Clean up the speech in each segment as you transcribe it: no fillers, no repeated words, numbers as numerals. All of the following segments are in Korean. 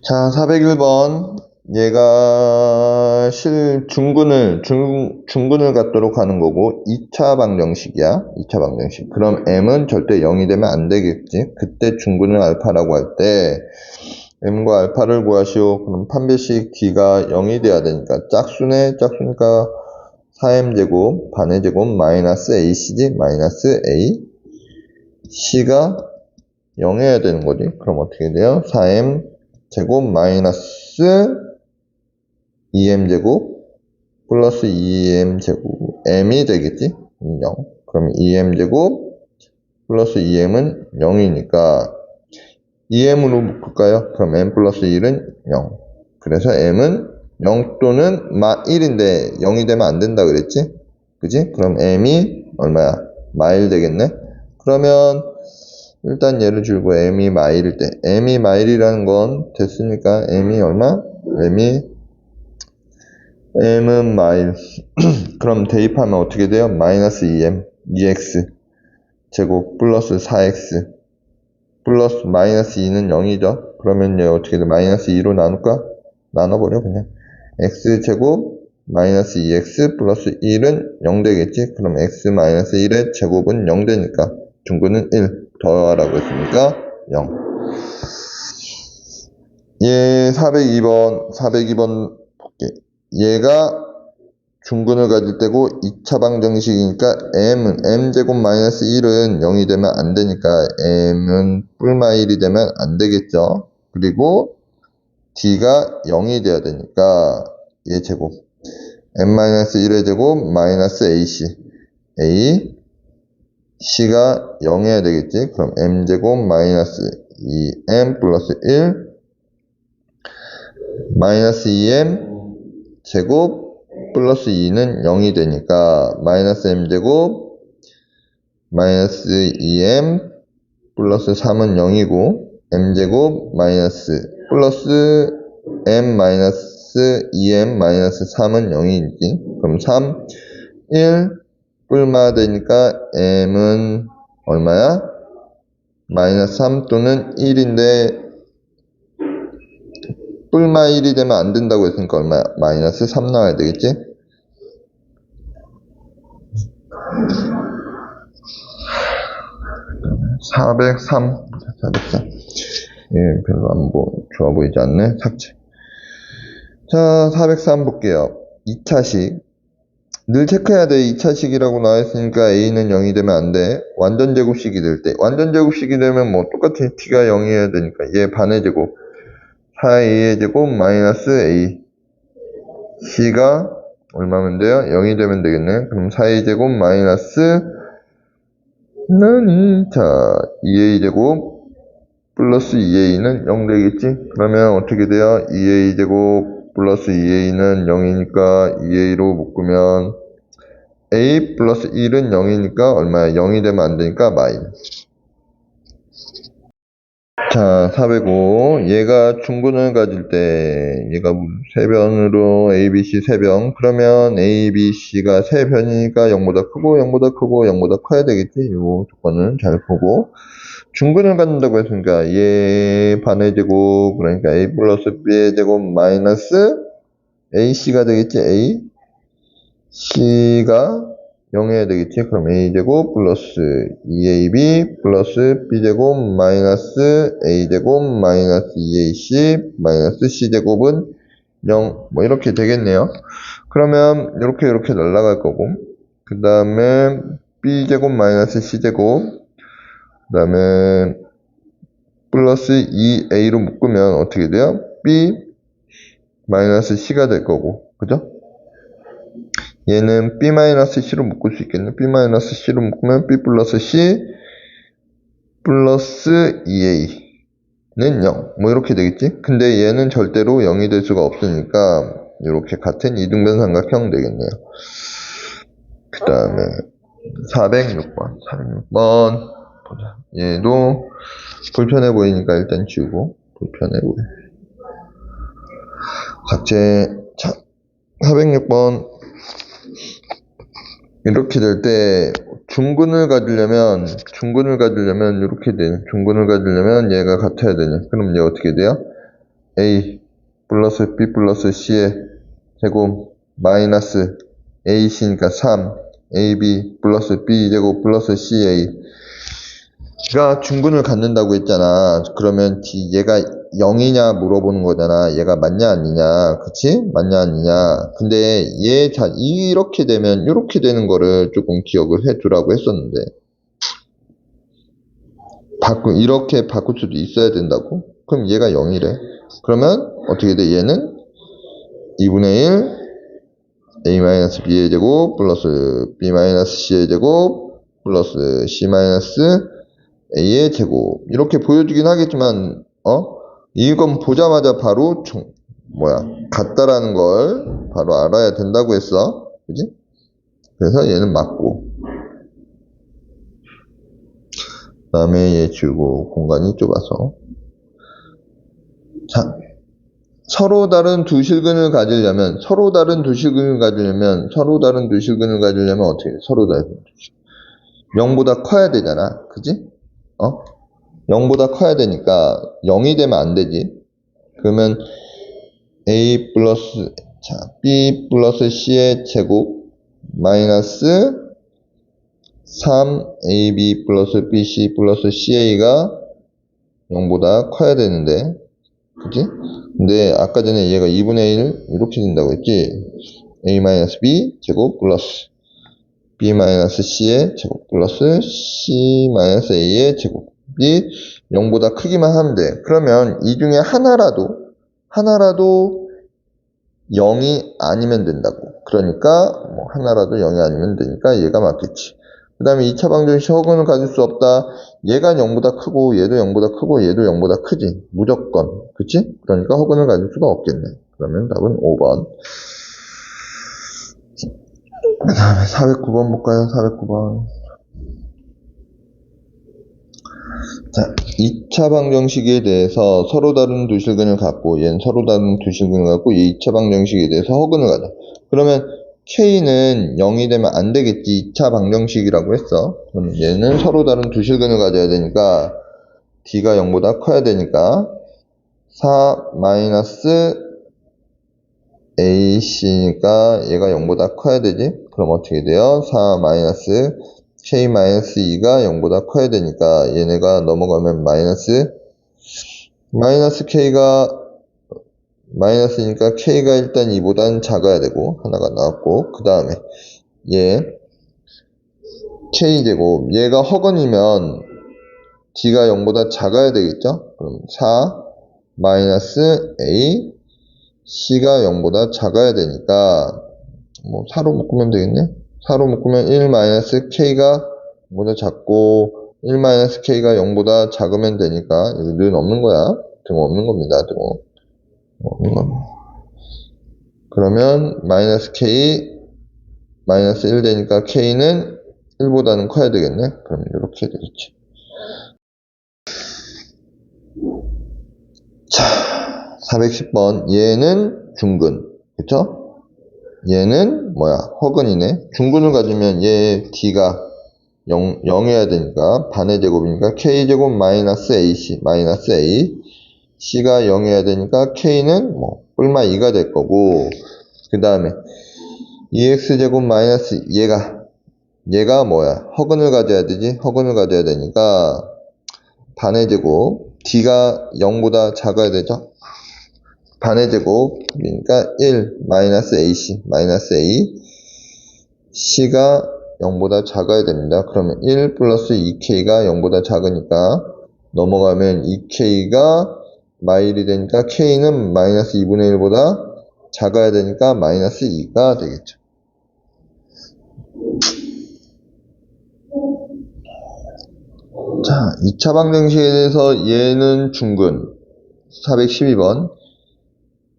자, 401번. 얘가 중근을 갖도록 하는 거고, 2차 방정식이야. 2차 방정식. 그럼 m은 절대 0이 되면 안 되겠지. 그때 중근을 알파라고 할 때, m과 알파를 구하시오. 그럼 판별식 d가 0이 돼야 되니까, 짝수네. 짝수니까 4m제곱, 반의 제곱, 마이너스 ac지. 마이너스 a. c가 0이어야 되는 거지. 그럼 어떻게 돼요? 4m 제곱 마이너스 2m제곱 플러스 2m제곱 m이 되겠지? 0. 그럼 2m제곱 플러스 2m은 0이니까 2m으로 묶을까요? 그럼 m 플러스 1은 0. 그래서 m은 0 또는 1인데 0이 되면 안 된다 그랬지? 그지? 그럼 m이 얼마야? 마일 되겠네? 그러면 일단 예를 들고 m이 마일일 때 m이 마일이라는 건 됐으니까 m이 얼마? m은 마일. 그럼 대입하면 어떻게 돼요? 마이너스 2m 2x 제곱 플러스 4x 플러스 마이너스 2는 0이죠. 그러면 얘 어떻게 돼? 마이너스 2로 나눌까? 나눠버려 그냥. x 제곱 마이너스 2x 플러스 1은 0 되겠지? 그럼 x 마이너스 1의 제곱은 0 되니까 중근은 1 더하라고 했으니까 0. 얘 402번 볼게. 얘가 중근을 가질 때고 2차 방정식이니까 m제곱 마이너스 1은 0이 되면 안 되니까 m은 뿔마 1이 되면 안 되겠죠. 그리고 d가 0이 돼야 되니까 얘 제곱 m-1의 제곱 마이너스 ac a c가 0이어야 되겠지. 그럼 m제곱 마이너스 2m 플러스 1 마이너스 2m 제곱 플러스 2는 0이 되니까 마이너스 m제곱 마이너스 2m 플러스 3은 0이고 m제곱 마이너스 플러스 m 마이너스 2m 마이너스 3은 0이지. 그럼 3, 1 뿔마 되니까 m은 얼마야? 마이너스 3 또는 1인데 뿔마 1이 되면 안 된다고 했으니까 얼마야? 마이너스 3 나와야 되겠지? (403) 예, 별로 좋아 보이지 않네. 삭제. 자, 403 볼게요. 2차식. 늘 체크해야 돼. 2차식이라고 나와있으니까 a는 0이 되면 안 돼. 완전 제곱식이 될 때. 완전 제곱식이 되면 뭐 똑같이 t가 0이어야 되니까 얘 반의 제곱 4a의 제곱 마이너스 a c가 얼마면 돼요? 0이 되면 되겠네. 그럼 4a 제곱 마이너스 자 2a 제곱 플러스 2a는 0 되겠지? 그러면 어떻게 돼요? 2a 제곱 플러스 2a는 0이니까 2a로 묶으면 a 플러스 1은 0이니까 얼마야? 0이 되면 안 되니까 마일. 자, 405. 얘가 중근을 가질 때 얘가 세변으로 ABC 세변. 그러면 ABC가 세변이니까 0보다 크고 0보다 크고 0보다 커야 되겠지? 요 조건은 잘 보고. 중근을 갖는다고 했으니까 얘 반의 제곱 그러니까 A 플러스 B의 제곱 마이너스 AC가 되겠지? A C가 0해야 되겠지? 그럼 A제곱 플러스 2AB 플러스 B제곱 마이너스 A제곱 마이너스 2AC 마이너스 C제곱은 0 뭐 이렇게 되겠네요. 그러면 이렇게 날아갈 거고 그 다음에 B제곱 마이너스 C제곱 그 다음에 플러스 2A로 묶으면 어떻게 돼요? B 마이너스 C가 될 거고 그죠? 얘는 B-C로 묶을 수 있겠네. B-C로 묶으면 B 플러스 C 플러스 2A는 0. 뭐 이렇게 되겠지? 근데 얘는 절대로 0이 될 수가 없으니까 이렇게 같은 이등변 삼각형 되겠네요. 그 다음에 406번. 406번 보자. 얘도 불편해 보이니까 일단 지우고 불편해 보여. 삭제. 자, 406번. 이렇게 될 때 중근을 가지려면 이렇게 돼. 중근을 가지려면 얘가 같아야 되냐. 그럼 얘 어떻게 돼요? A 플러스 B 플러스 C의 제곱 마이너스 AC니까 3 AB 플러스 B 제곱 플러스 CA가 중근을 갖는다고 했잖아. 그러면 얘가 0이냐 물어보는 거잖아. 얘가 맞냐 아니냐. 그치? 맞냐 아니냐. 근데 이렇게 되면 이렇게 되는 거를 조금 기억을 해 두라고 했었는데 이렇게 바꿀 수도 있어야 된다고? 그럼 얘가 0이래. 그러면 어떻게 돼? 얘는 2분의 1 a-b의 제곱 플러스 b-c의 제곱 플러스 c-a의 제곱 이렇게 보여주긴 하겠지만 이건 보자마자 바로 같다라는 걸 바로 알아야 된다고 했어. 그지? 그래서 얘는 맞고 그 다음에 얘 지우고 공간이 좁아서 자 서로 다른 두 실근을 가지려면 어떻게 돼? 서로 다른 두 실근 0보다 커야 되잖아. 그지? 0보다 커야 되니까 0이 되면 안 되지. 그러면 A 플러스 B 플러스 C의 제곱 마이너스 3AB 플러스 BC 플러스 CA가 0보다 커야 되는데 그치? 근데 아까 전에 얘가 2분의 1 이렇게 된다고 했지. A-B 제곱 플러스 B-C의 제곱 플러스 C-A의 제곱이 0보다 크기만 하면 돼. 그러면 이 중에 하나라도 0이 아니면 된다고. 그러니까 하나라도 0이 아니면 되니까 얘가 맞겠지. 그 다음에 2차 방정식 허근을 가질 수 없다. 얘가 0보다 크고 얘도 0보다 크고 얘도 0보다 크지. 무조건. 그치? 그러니까 허근을 가질 수가 없겠네. 그러면 답은 5번. 그 다음에 409번 볼까요? 409번. 자, 2차 방정식에 대해서 서로 다른 두 실근을 갖고 얘는 서로 다른 두 실근을 갖고 이 2차 방정식에 대해서 허근을 가자. 그러면 K는 0이 되면 안 되겠지. 2차 방정식이라고 했어. 그럼 얘는 서로 다른 두 실근을 가져야 되니까 D가 0보다 커야 되니까 4 마이너스 AC니까 얘가 0보다 커야 되지. 그럼 어떻게 돼요? 4 마이너스 K-2가 0보다 커야 되니까 얘네가 넘어가면 마이너스 K가 마이너스니까 K가 일단 2보다는 작아야 되고 하나가 나왔고 그 다음에 얘 K제곱 얘가 허근이면 D가 0보다 작아야 되겠죠? 그럼 4 마이너스 A C가 0보다 작아야 되니까 4로 묶으면 되겠네? 4로 묶으면 1 마이너스 K가 0보다 작고 1 마이너스 K가 0보다 작으면 되니까 여기 는 없는 거야. 등 없는 겁니다. 등 없는 겁니다. 그러면 마이너스 K 마이너스 1 되니까 K는 1보다는 커야 되겠네. 그럼 이렇게 되겠지. 자, 410번 얘는 중근 그쵸? 얘는 허근이네. 중근을 가지면 얘 D가 0이어야 되니까 반의 제곱이니까 K제곱 마이너스 AC 마이너스 A C가 0이어야 되니까 K는 뿔마 2가 될 거고 그 다음에 2X제곱 마이너스 얘가 허근을 가져야 되지. 허근을 가져야 되니까 반의 제곱 D가 0보다 작아야 되죠. 반의 제곱 그러니까 1 마이너스 AC 마이너스 A C가 0보다 작아야 됩니다. 그러면 1 플러스 2K가 0보다 작으니까 넘어가면 2K가 마일이 되니까 K는 마이너스 2분의 1보다 작아야 되니까 마이너스 2가 되겠죠. 자, 2차 방정식에 대해서 얘는 중근 412번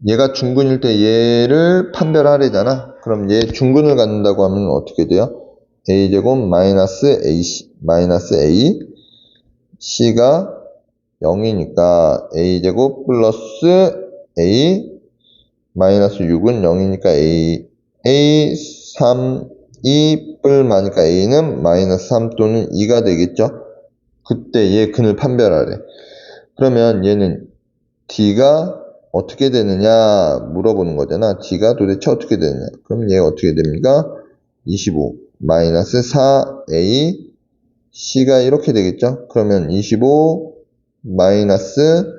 얘가 중근일 때 얘를 판별하래잖아. 그럼 얘 중근을 갖는다고 하면 어떻게 돼요? A제곱 마이너스 AC 마이너스 A C가 0이니까 A제곱 플러스 A 마이너스 6은 0이니까 A 3 2 뿔마니까 A는 마이너스 3 또는 2가 되겠죠. 그때 얘 근을 판별하래. 그러면 얘는 D가 어떻게 되느냐 물어보는 거잖아. D가 도대체 어떻게 되느냐. 그럼 얘가 어떻게 됩니까? 25 마이너스 4A C가 이렇게 되겠죠? 그러면 25 마이너스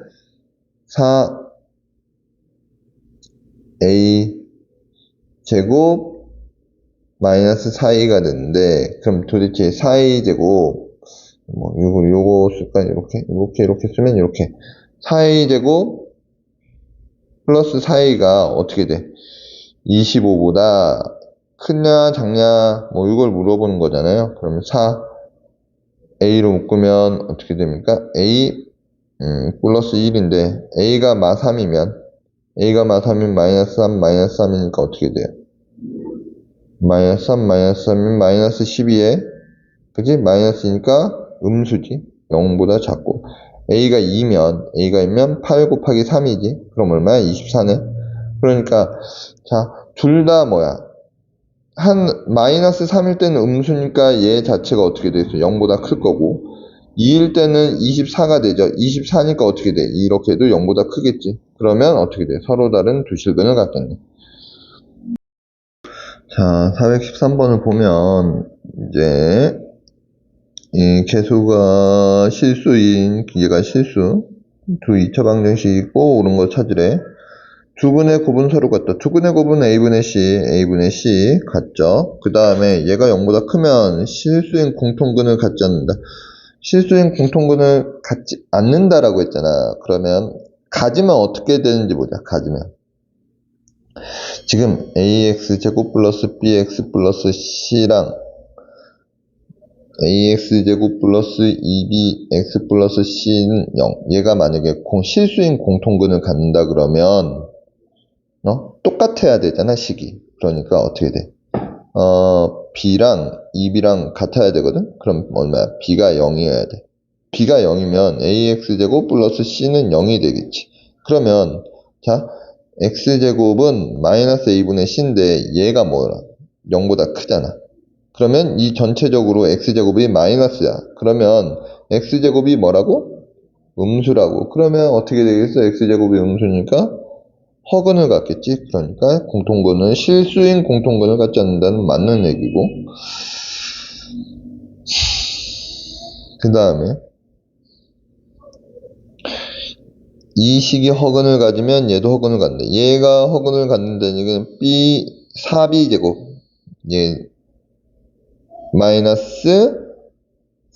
4A 제곱 마이너스 4A가 되는데, 그럼 도대체 4A 제곱 요거 쓸까? 이렇게 쓰면 이렇게 4A 제곱 플러스 4A가 어떻게 돼? 25보다 크냐 작냐 이걸 물어보는 거잖아요. 그러면 4A로 묶으면 어떻게 됩니까? A 플러스 1인데 A가 마3이면 마이너스 3 마이너스 3이니까 어떻게 돼요? 마이너스 3 마이너스 3이면 마이너스 12에 그지? 마이너스니까 음수지. 0보다 작고 A가 2면 8 곱하기 3이지. 그럼 얼마야? 24네. 그러니까 자, 둘 다 뭐야? 마이너스 3일 때는 음수니까 얘 자체가 어떻게 돼 있어? 0보다 클 거고 2일 때는 24가 되죠. 24니까 어떻게 돼? 이렇게 해도 0보다 크겠지. 그러면 어떻게 돼? 서로 다른 두 실근을 갖겠네. 자, 413번을 보면 이제 이 개수가 실수인 얘가 실수 두 2차 방정식이 있고 옳은 걸 찾으래. 두분의 곱은 서로 같다. 두분의 곱은 A분의 C 같죠. 그 다음에 얘가 0보다 크면 실수인 공통근을 갖지 않는다. 실수인 공통근을 갖지 않는다라고 했잖아. 그러면 가지면 어떻게 되는지 보자. 가지면 지금 AX제곱 플러스 BX 플러스 C랑 AX제곱 플러스 2BX 플러스 C는 0. 얘가 만약에 실수인 공통근을 갖는다 그러면 똑같아야 되잖아, 식이. 그러니까 어떻게 돼? B랑 2B랑 같아야 되거든? 그럼 얼마야? B가 0이어야 돼. B가 0이면 AX제곱 플러스 C는 0이 되겠지. 그러면, 자, X제곱은 마이너스 A분의 C인데 얘가 뭐라? 0보다 크잖아. 그러면 이 전체적으로 X제곱이 마이너스야. 그러면 X제곱이 뭐라고? 음수라고. 그러면 어떻게 되겠어? X제곱이 음수니까 허근을 갖겠지. 그러니까 공통근은 실수인 공통근을 갖지 않는다는 맞는 얘기고, 그 다음에 이 식이 허근을 가지면 얘도 허근을 갖는다. 얘가 허근을 갖는다는 얘기는 B 4B제곱 얘 마이너스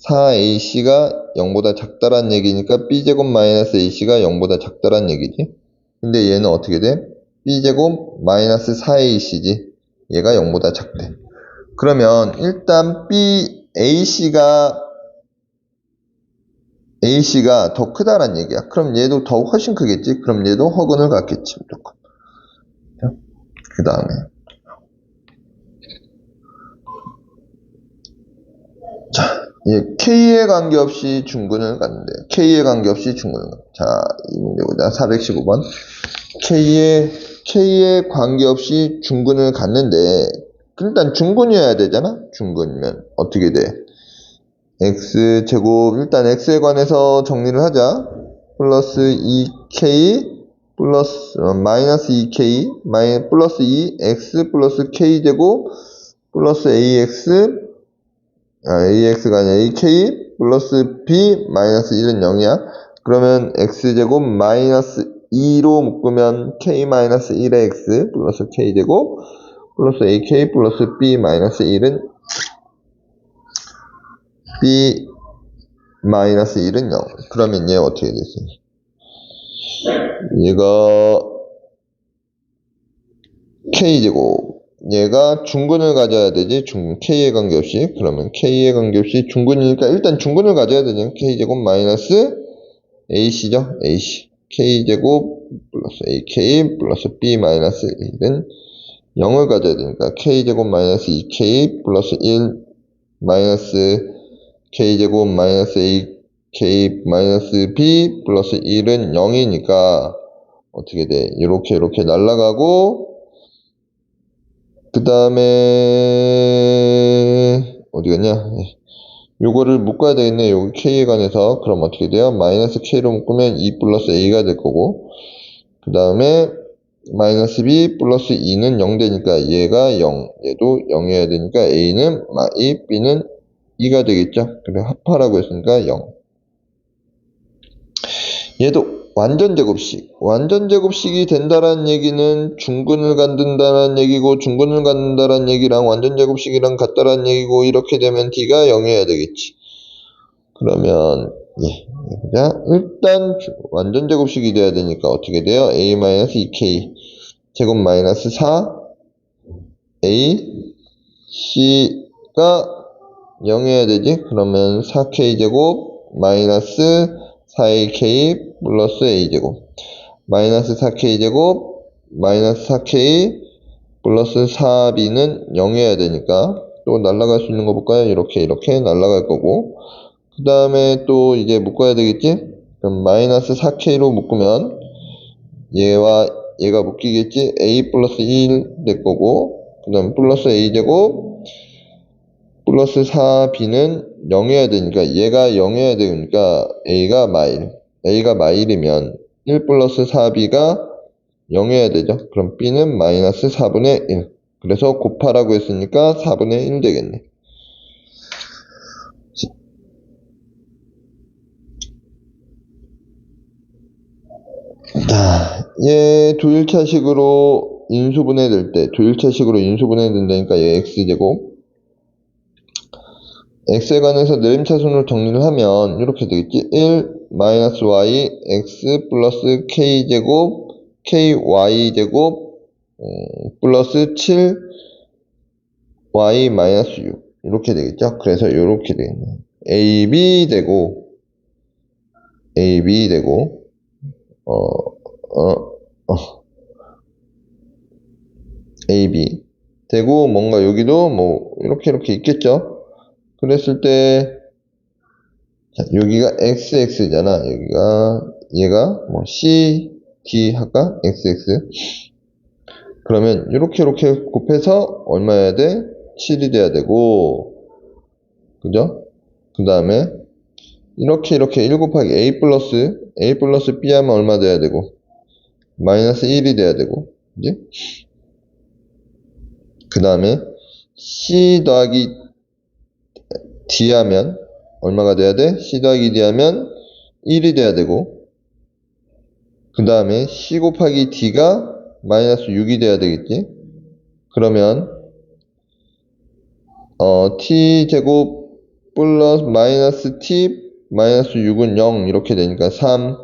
4AC가 0보다 작다란 얘기니까 B제곱 마이너스 AC가 0보다 작다란 얘기지. 근데 얘는 어떻게 돼? B제곱 마이너스 4AC지. 얘가 0보다 작대. 그러면 일단 AC가 더 크다란 얘기야. 그럼 얘도 더 훨씬 크겠지? 그럼 얘도 허근을 갖겠지, 무조건. 그 다음에. 자, 얘 K에 관계없이 중근을 갖는데, K에 관계없이 중근을 갖는다. 자, 이 문제 보자. 415번. K에 관계없이 중근을 갖는데, 일단 중근이어야 되잖아? 중근이면 어떻게 돼? X제곱, 일단 X에 관해서 정리를 하자. 플러스 2K, 플러스, 마이너스 2K, 플러스 2X, 플러스 K제곱, 플러스 AX가 아니라 AK, 플러스 B, 마이너스 1은 0이야. 그러면 X제곱 마이너스 2로 묶으면 K 마이너스 1의 X, 플러스 K제곱, 플러스 AK, 플러스 B, 마이너스 1은 B 마이너스 1은 0. 그러면 얘 어떻게 됐어? 얘가 K제곱. 얘가 중근을 가져야 되지. 중근. K에 관계없이. 그러면 K에 관계없이 중근이니까 일단 중근을 가져야 되지. K제곱 마이너스 AC죠. AC. K제곱 플러스 AK 플러스 B 마이너스 1은 0을 가져야 되니까 K제곱 마이너스 2K 플러스 1 마이너스 K제곱 마이너스 AK 마이너스 B 플러스 1은 0이니까 어떻게 돼? 이렇게 날아가고 그 다음에 어디 갔냐? 요거를 묶어야 되겠네. 여기 K에 관해서. 그럼 어떻게 돼요? 마이너스 K로 묶으면 2 플러스 A가 될 거고 그 다음에 마이너스 b 플러스 2는 0 되니까 얘가 0, 얘도 0이어야 되니까 a는 마이, b는 2가 되겠죠. 그래 합하라고 했으니까 0. 얘도 완전 제곱식. 완전 제곱식이 된다라는 얘기는 중근을 갖는다라는 얘기고, 중근을 갖는다라는 얘기랑 완전 제곱식이랑 같다라는 얘기고, 이렇게 되면 d가 0이어야 되겠지. 그러면 보자. 일단 완전 제곱식이 돼야 되니까 어떻게 돼요? a-2k 제곱 마이너스 4 a c가 0이어야 되지. 그러면 4k 제곱 마이너스 4ak 플러스 a제곱 마이너스 4k 제곱 마이너스 4k 플러스 4b는 0이어야 되니까 또 날아갈 수 있는 거 볼까요? 이렇게 날아갈 거고, 그 다음에 또 이제 묶어야 되겠지? 그럼 마이너스 4k로 묶으면 얘와 얘가 묶이겠지? a 플러스 1 될 거고, 그 다음 플러스 a제곱 플러스 4b는 0이어야 되니까 얘가 0이어야 되니까 a가 마일이면 1 플러스 4b가 0이어야 되죠. 그럼 b는 마이너스 4분의 1. 그래서 곱하라고 했으니까 4분의 1 되겠네. 자, 얘 도일차식으로 인수분해 된다니까 얘 x제곱. x에 관해서 내림차순으로 정리를 하면 이렇게 되겠지. 1 마이너스 y x 플러스 k제곱 ky제곱 플러스 7 y 마이너스 6 이렇게 되겠죠. 그래서 이렇게 되겠네. ab 되고 ab 되고, 뭔가 여기도 뭐 이렇게 있겠죠. 그랬을 때 자, 여기가 xx잖아. 얘가 뭐 c d 할까? xx. 그러면 이렇게 곱해서 얼마여야 돼? 7이 돼야 되고, 그죠? 그 다음에 이렇게 1 곱하기 a 플러스 b 하면 얼마 돼야 되고, 마이너스 1이 돼야 되고, 그지? 그 다음에 c 더하기 d 하면 얼마가 돼야 돼? c 더하기 d 하면 1이 돼야 되고, 그 다음에 c 곱하기 d가 마이너스 6이 돼야 되겠지? 그러면 t제곱 플러스 마이너스 t 마이너스 6은 0 이렇게 되니까 3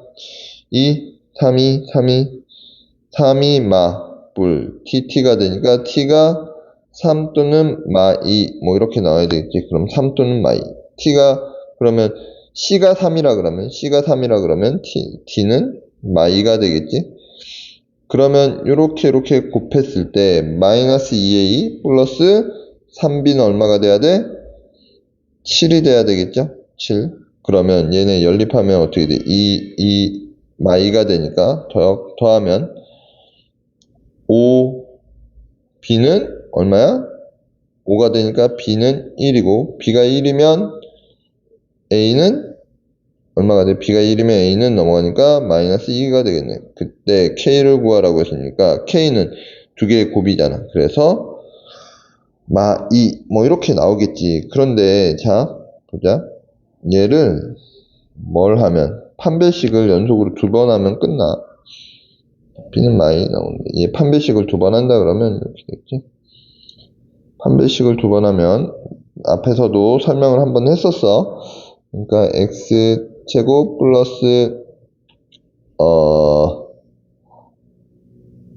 마뿔 tt가 되니까 t가 3 또는 마2 뭐 이렇게 나와야 되겠지. 그럼 3 또는 마2 t가 그러면 c가 3이라 그러면 t는 마2가 되겠지. 그러면 이렇게 곱했을 때 마이너스 2a 플러스 3b는 얼마가 돼야 돼? 7이 돼야 되겠죠? 7. 그러면 얘네 연립하면 어떻게 돼? 2 마이가 되니까 더하면 5 b는 얼마야? 5가 되니까 b는 1이고, b가 1이면 a는 얼마가 돼? b가 1이면 a는 넘어가니까 마이너스 2가 되겠네. 그때 k를 구하라고 했으니까 k는 두 개의 곱이잖아. 그래서 마2 뭐 이렇게 나오겠지. 그런데 자 보자. 얘를 뭘 하면 판별식을 연속으로 2번 하면 끝나. b는 마이 나오는데 얘 판별식을 2번 한다 그러면 이렇게 되겠지. 판별식을 2번 하면 앞에서도 설명을 한번 했었어. 그러니까 x제곱 플러스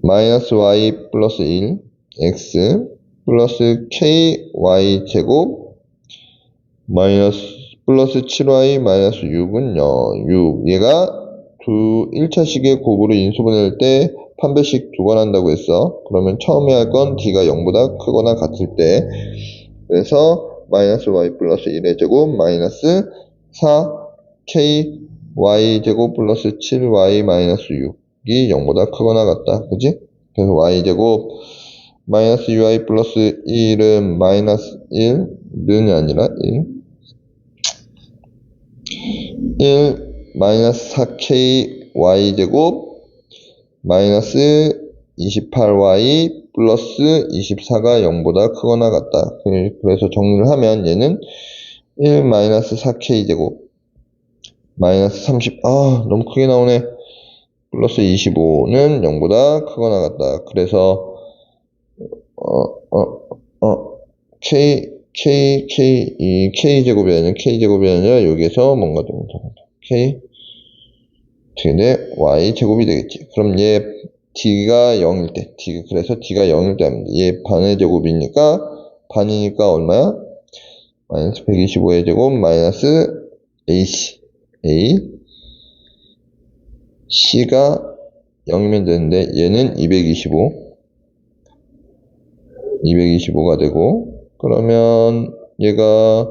마이너스 y 플러스 1 x 플러스 ky 제곱 마이너스 플러스 7y 마이너스 6은 6. 얘가 1차식의 곱으로 인수분해할 때 판별식 2번 한다고 했어. 그러면 처음에 할 건 d가 0보다 크거나 같을 때, 그래서 마이너스 y 플러스 1의 제곱 마이너스 4k y 제곱 플러스 7y 마이너스 6이 0보다 크거나 같다. 그지? 그래서 y 제곱 마이너스 2y 플러스 1은 마이너스 1는 아니라 1 마이너스 4k y 제곱 마이너스 28y 플러스 24가 0보다 크거나 같다. 그래서 정리를 하면 얘는 1 마이너스 4k 제곱 마이너스 30, 너무 크게 나오네. 플러스 25는 0보다 크거나 같다. 그래서 이 K제곱이 아니라 여기에서 뭔가 좀 K 어떻게 돼? Y제곱이 되겠지. 그럼 얘 D가 0일 때, 그래서 D가 0일 때 합니다. 얘 반의 제곱이니까, 반이니까 얼마야? 마이너스 125의 제곱 마이너스 AC. C가 0이면 되는데, 얘는 225가 되고, 그러면 얘가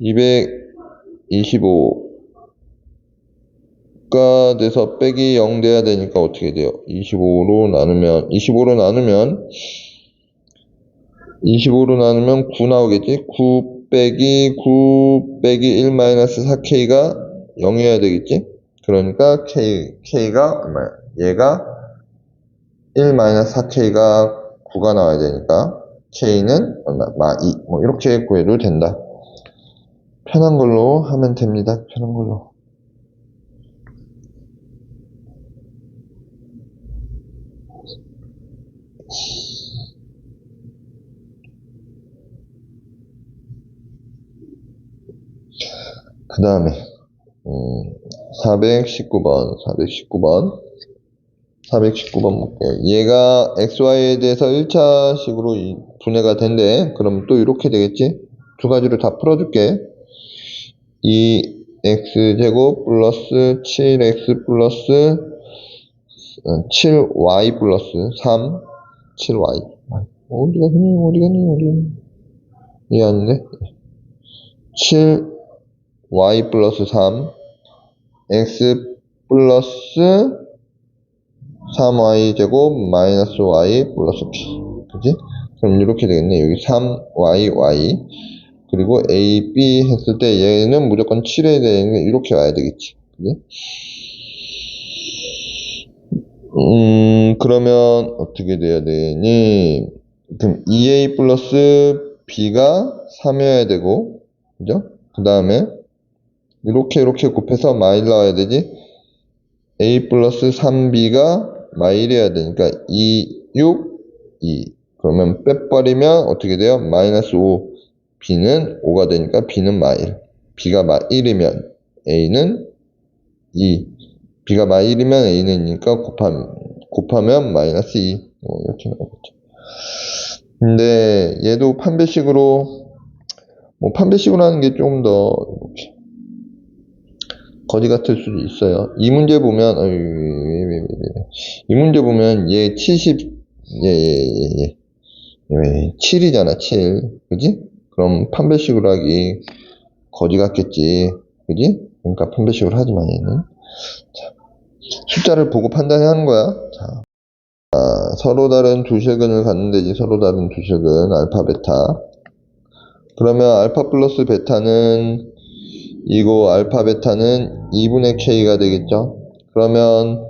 225가 돼서 빼기 0 돼야 되니까 어떻게 돼요? 25로 나누면 9 나오겠지? 9 빼기 1 마이너스 4K가 0이어야 되겠지? 그러니까 K가 얼마야? 얘가 1 마이너스 4K가 9가 나와야 되니까 K는 얼마? 2. 뭐 이렇게 구해도 된다. 편한 걸로 하면 됩니다. 편한 걸로. 그 다음에 419번 볼게요. 얘가 xy에 대해서 1차식으로 분해가 된대. 그럼 또 이렇게 되겠지? 두 가지를 다 풀어줄게. 2x제곱 플러스 7x 플러스 7y 플러스 3 7y 어디 가니 이해 안 돼? 7y 플러스 3 x 플러스 3y 제곱 마이너스 y 플러스 p 그지? 그럼 이렇게 되겠네. 여기 3y 그리고 a, b 했을 때 얘는 무조건 7에 대해 이렇게 와야 되겠지. 그지? 그러면 어떻게 돼야 되니? 그럼 2a 플러스 b가 3이어야 되고, 그죠? 그 다음에 이렇게 곱해서 마일 나와야 되지? a 플러스 3b가 마일이어야 되니까 2, 6, 2. 그러면 빼버리면 어떻게 돼요? 마이너스 5. b는 5가 되니까 b는 마일. b가 마일이면 a는 2. b가 마일이면 a는 2니까 곱하면 마이너스 2. 이렇게 나오겠죠. 근데 얘도 판별식으로 하는 게 좀 더 거지 같을 수도 있어요. 이 문제 보면 얘 7이잖아 7 그지? 그럼 판별식으로 하기 거지 같겠지 그지? 그러니까 판별식으로 하지만 얘는 자, 숫자를 보고 판단하는 거야. 자, 서로 다른 두 실근을 갖는 데지. 서로 다른 두 실근 알파 베타. 그러면 알파 플러스 베타는 이거 알파 베타는 2분의 k가 되겠죠. 그러면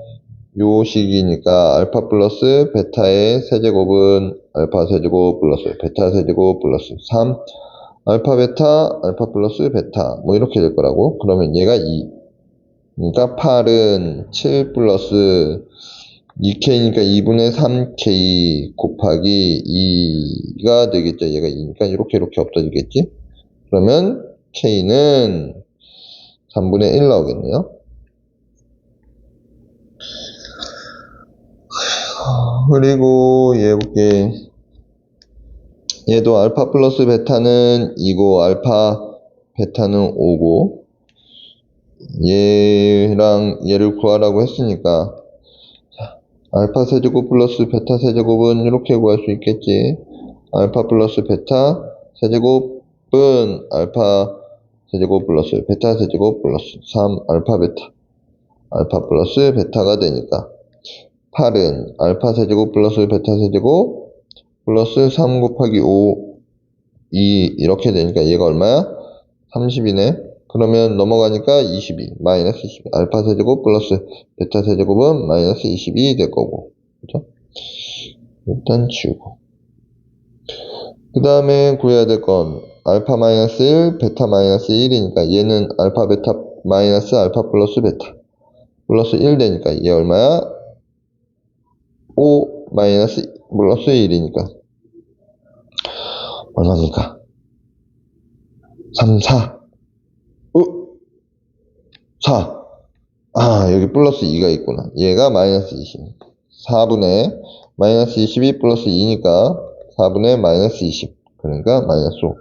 요 식이니까 알파 플러스 베타의 세제곱은 알파 세제곱 플러스 베타 세제곱 플러스 3 알파 베타 알파 플러스 베타 뭐 이렇게 될 거라고. 그러면 얘가 2 그러니까 8은 7 플러스 2k니까 2분의 3k 곱하기 2가 되겠죠. 얘가 2니까 이렇게 없어지겠지. 그러면 k는 3분의 1 나오겠네요. 그리고 얘 볼게. 얘도 알파 플러스 베타는 2고 알파 베타는 5고 얘랑 얘를 구하라고 했으니까 알파 세제곱 플러스 베타 세제곱은 이렇게 구할 수 있겠지. 알파 플러스 베타 세제곱은 알파 세제곱 플러스 베타 세제곱 플러스 3 알파 베타 알파 플러스 베타가 되니까 8은 알파 세제곱 플러스 베타 세제곱 플러스 3 곱하기 5 2 이렇게 되니까 얘가 얼마야? 30이네. 그러면 넘어가니까 22 마이너스 22 알파 세제곱 플러스 베타 세제곱은 마이너스 22 될 거고, 그죠? 일단 지우고, 그 다음에 구해야 될 건 알파 마이너스 1 베타 마이너스 1이니까 얘는 알파 베타 마이너스 알파 플러스 베타 플러스 1 되니까 얘 얼마야? 5 마이너스 플러스 1이니까 얼마입니까? 3 4 4 여기 플러스 2가 있구나. 얘가 마이너스 20 4분의 마이너스 22 플러스 2니까 4분의 마이너스 20 그러니까 마이너스 5.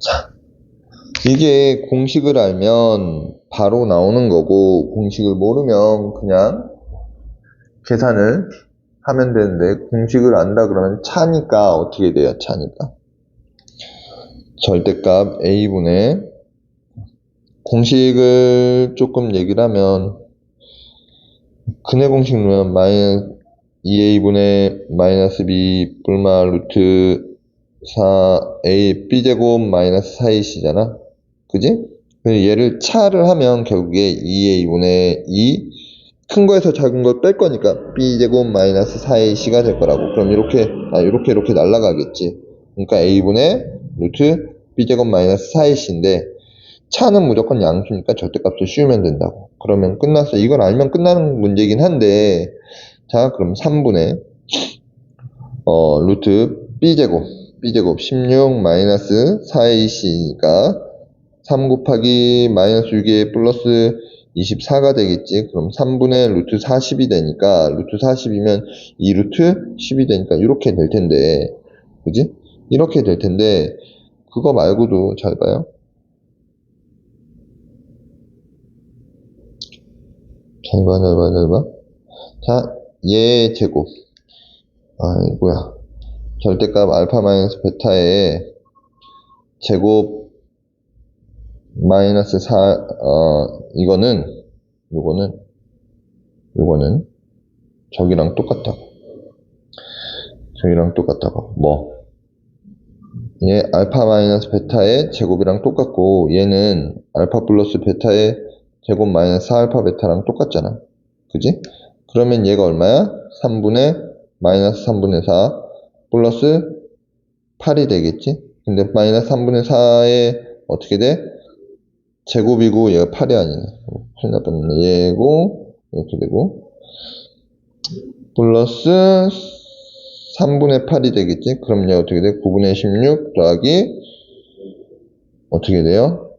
자, 이게 공식을 알면 바로 나오는 거고, 공식을 모르면 그냥 계산을 하면 되는데, 공식을 안다 그러면 차니까 어떻게 돼요? 차니까 절대값 a분의, 공식을 조금 얘기를 하면 근해 공식 넣으면 마이너스 2a분의 마이너스 b 뿔마 루트 4a b제곱 마이너스 4ac잖아, 그지? 얘를 차를 하면 결국에 2a분의 2 큰 거에서 작은 걸 뺄 거니까 b제곱 마이너스 4ac가 될 거라고. 그럼 이렇게 날라가겠지. 그러니까 a분의 루트 b제곱 마이너스 4ac인데 차는 무조건 양수니까 절대값을 씌우면 된다고. 그러면 끝났어. 이걸 알면 끝나는 문제긴 한데, 자, 그럼 3분의 루트 b제곱 16 마이너스 4ac니까 3 곱하기 마이너스 6에 플러스 24가 되겠지. 그럼 3분의 루트 40이 되니까, 루트 40이면 2 루트 10이 되니까 이렇게 될 텐데, 그지? 이렇게 될 텐데, 그거 말고도 잘 봐요. 잘 봐. 자, 얘 제곱. 이거야. 절대값 알파 마이너스 베타의 제곱 마이너스 4, 요거는 저기랑 똑같다고. 뭐? 얘 알파 마이너스 베타의 제곱이랑 똑같고, 얘는 알파 플러스 베타의 제곱 마이너스 4알파 베타랑 똑같잖아. 그지? 그러면 얘가 얼마야? 3분의 마이너스 3분의 4 플러스 8이 되겠지? 근데 마이너스 3분의 4에 어떻게 돼? 제곱이고 얘가 8이 아니네. 큰일 날 뻔했네. 얘고 이렇게 되고 플러스 3분의 8이 되겠지? 그럼 얘 어떻게 돼? 9분의 16 더하기 어떻게 돼요?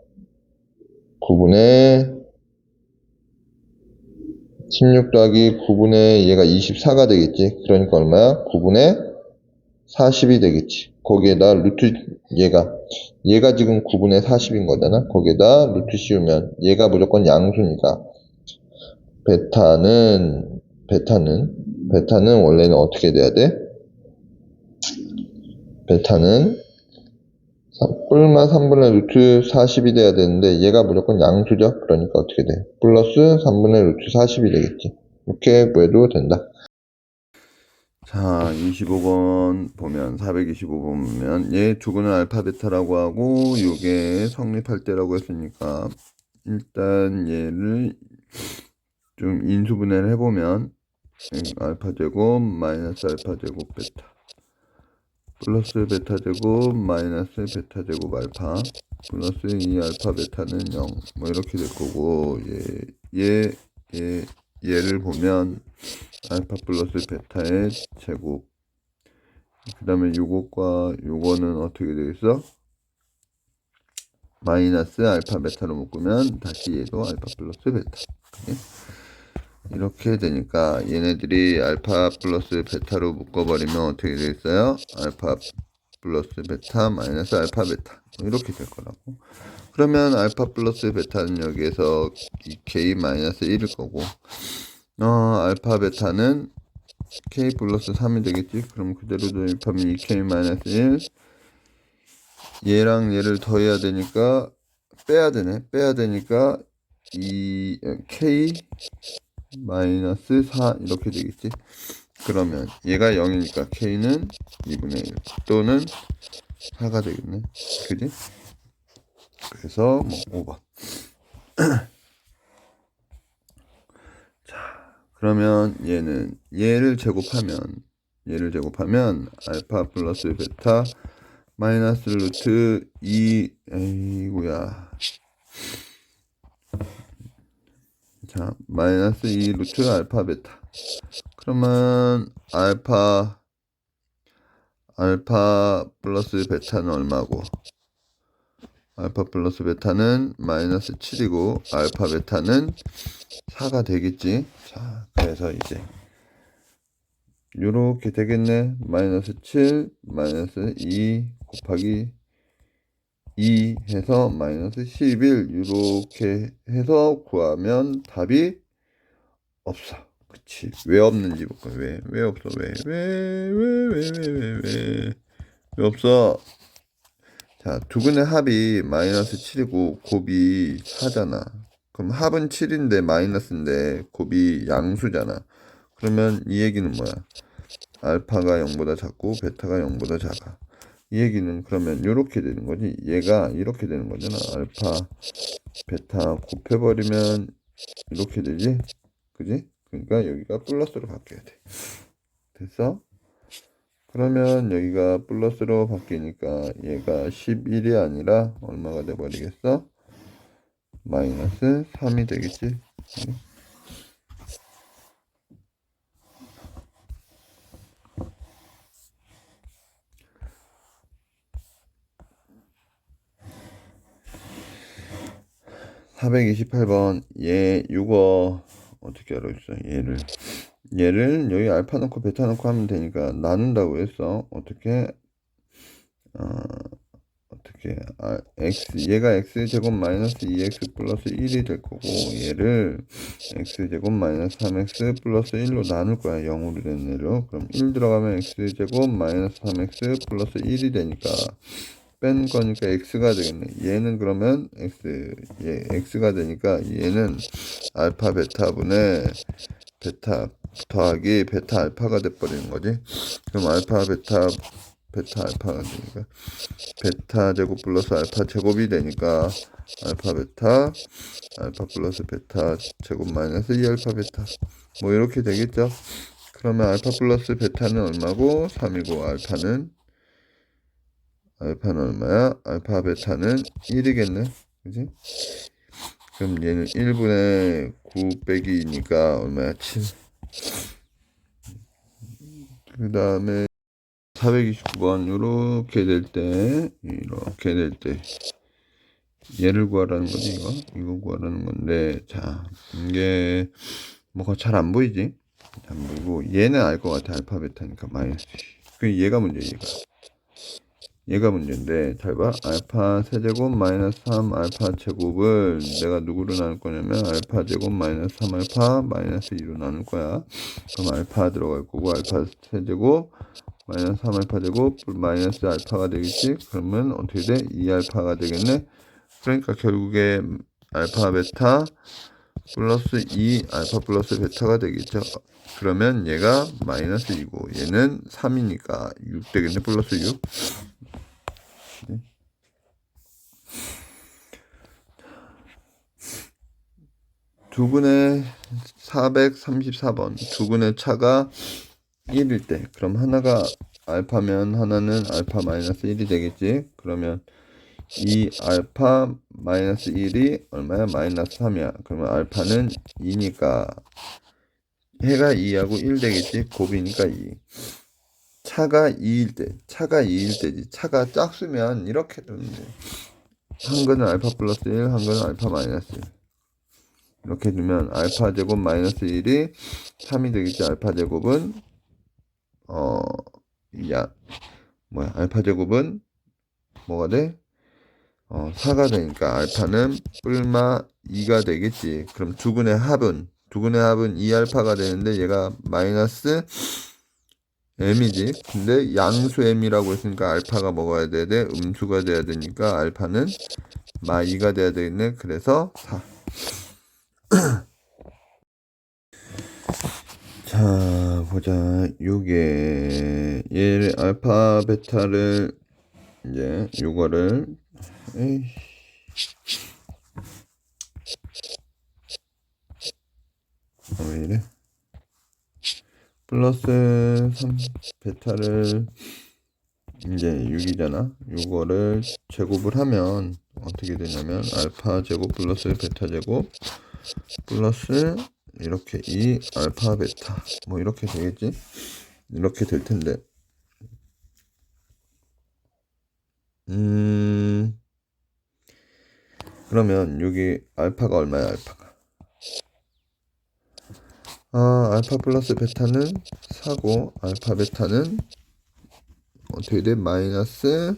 9분의 16 더하기 9분의 얘가 24가 되겠지? 그러니까 얼마야? 9분의 40이 되겠지. 거기에다 루트 얘가 지금 9분의 40인 거잖아. 거기에다 루트 씌우면 얘가 무조건 양수니까 베타는 원래는 어떻게 돼야 돼? 베타는 뿔마 3분의 루트 40이 돼야 되는데 얘가 무조건 양수죠. 그러니까 어떻게 돼? 플러스 3분의 루트 40이 되겠지. 이렇게 구해도 된다. 자, 25번 보면 425번 보면 얘 두고는 알파 베타라고 하고 요게 성립할 때라고 했으니까 일단 얘를 좀 인수분해를 해보면 알파 제곱 마이너스 알파 제곱 베타 플러스 베타 제곱 마이너스 베타 제곱 알파 플러스 2 알파 베타는 0 뭐 이렇게 될 거고, 얘를 보면 알파 플러스 베타의 제곱, 그 다음에 요것과 요거는 어떻게 되겠어? 마이너스 알파 베타로 묶으면 다시 얘도 알파 플러스 베타. 이렇게 되니까 얘네들이 알파 플러스 베타로 묶어버리면 어떻게 되겠어요? 알파 플러스 베타 마이너스 알파 베타 이렇게 될 거라고. 그러면 알파 플러스 베타는 여기에서 2k 마이너스 1일 거고, 알파 베타는 k 플러스 3이 되겠지. 그럼 그대로 대입하면 2k 마이너스 1, 얘랑 얘를 더해야 되니까 빼야 되니까 이 k 마이너스 4 이렇게 되겠지. 그러면 얘가 0이니까 K는 2분의 1 또는 4가 되겠네. 그지? 그래서 뭐 5번. 자, 그러면 얘를 제곱하면 알파 플러스 베타 마이너스 루트 2 에이구야. 자, 마이너스 2 루트 알파 베타. 그러면 알파 플러스 베타는 얼마고? 알파 플러스 베타는 마이너스 7이고 알파 베타는 4가 되겠지. 자, 그래서 이제 요렇게 되겠네. 마이너스 7 마이너스 2 곱하기 2 해서 마이너스 11 이렇게 해서 구하면 답이 없어. 그치? 왜 없는지 볼까? 왜 없어? 왜 없어? 자, 두근의 합이 마이너스 7이고 곱이 4잖아. 그럼 합은 7인데 마이너스인데 곱이 양수잖아. 그러면 이 얘기는 뭐야? 알파가 0보다 작고 베타가 0보다 작아. 이 얘기는 그러면 이렇게 되는 거지. 얘가 이렇게 되는 거잖아. 알파 베타 곱해버리면 이렇게 되지. 그지? 그러니까 여기가 플러스로 바뀌어야 돼. 됐어? 그러면 여기가 플러스로 바뀌니까 얘가 11이 아니라 얼마가 돼버리겠어? 마이너스 3이 되겠지. 428번 얘 이거 어떻게 알아줬어? 얘를 여기 알파 넣고 베타 넣고 하면 되니까 나눈다고 했어. 어떻게 얘가 x제곱 마이너스 2x 플러스 1이 될 거고 얘를 x제곱 마이너스 3x 플러스 1로 나눌 거야. 0으로 된 애로. 그럼 1 들어가면 x제곱 마이너스 3x 플러스 1이 되니까 뺀 거니까 x가 되겠네. 얘는 그러면 x가 되니까 얘는 알파 베타분의 베타 더하기 베타 알파가 돼버리는 거지. 그럼 알파 베타 알파가 되니까 베타 제곱 플러스 알파 제곱이 되니까 알파 플러스 베타 제곱 마이너스 2알파 베타 뭐 이렇게 되겠죠. 그러면 알파 플러스 베타는 얼마고 3이고 알파는 얼마야? 알파 베타는 1이겠네. 그지? 그럼 얘는 1분의 9 빼기 2니까 얼마야? 7. 그 다음에 429번 이렇게 될 때 얘를 구하라는 거지. 이거 구하라는 건데, 자, 이게 뭐가 잘 안 보이지? 안 보이고 얘는 알 것 같아. 알파 베타니까 마이너스. 그 얘가 문제인데 잘 봐. 알파 세제곱 마이너스 3 알파 제곱을 내가 누구로 나눌 거냐면 알파 제곱 마이너스 3 알파 마이너스 2로 나눌 거야. 그럼 알파 들어갈 거고 알파 세제곱 마이너스 3 알파 제곱 마이너스 알파가 되겠지. 그러면 어떻게 돼? 2 알파가 되겠네. 그러니까 결국에 알파 베타 플러스 2 알파 플러스 베타가 되겠죠. 그러면 얘가 마이너스 2고 얘는 3이니까 6 되겠네. 플러스 6. 두근의 434번 두근의 차가 1일 때 그럼 하나가 알파면 하나는 알파 마이너스 1이 되겠지. 그러면 이 알파 마이너스 1이 얼마야? 마이너스 3이야. 그러면 알파는 2니까 해가 2하고 1 되겠지. 곱이니까 2. 차가 2일 때지. 차가 짝수면 이렇게 되면 돼. 한 거는 알파 플러스 1, 한 거는 알파 마이너스 1. 이렇게 두면 알파 제곱 마이너스 1이 3이 되겠지. 알파 제곱은 알파 제곱은 뭐가 돼? 4가 되니까 알파는 뿔마 2가 되겠지. 그럼 두근의 합은 2알파가 되는데 얘가 마이너스 m이지. 근데 양수 m이라고 했으니까 알파가 먹어야 돼. 음수가 돼야 되니까 알파는 마 2가 돼야 되겠네. 그래서 4. 자, 보자. 요게 얘를 알파 베타를 이제 요거를 에이. 왜 이래? 플러스 3 베타를 이제 6이잖아. 요거를 제곱을 하면 어떻게 되냐면 알파 제곱 플러스 베타 제곱 플러스 이렇게 2 알파 베타 뭐 이렇게 되겠지? 이렇게 될 텐데 그러면 여기 알파가 얼마야? 알파가 알파 플러스 베타는 4고 알파 베타는 어떻게 돼? 마이너스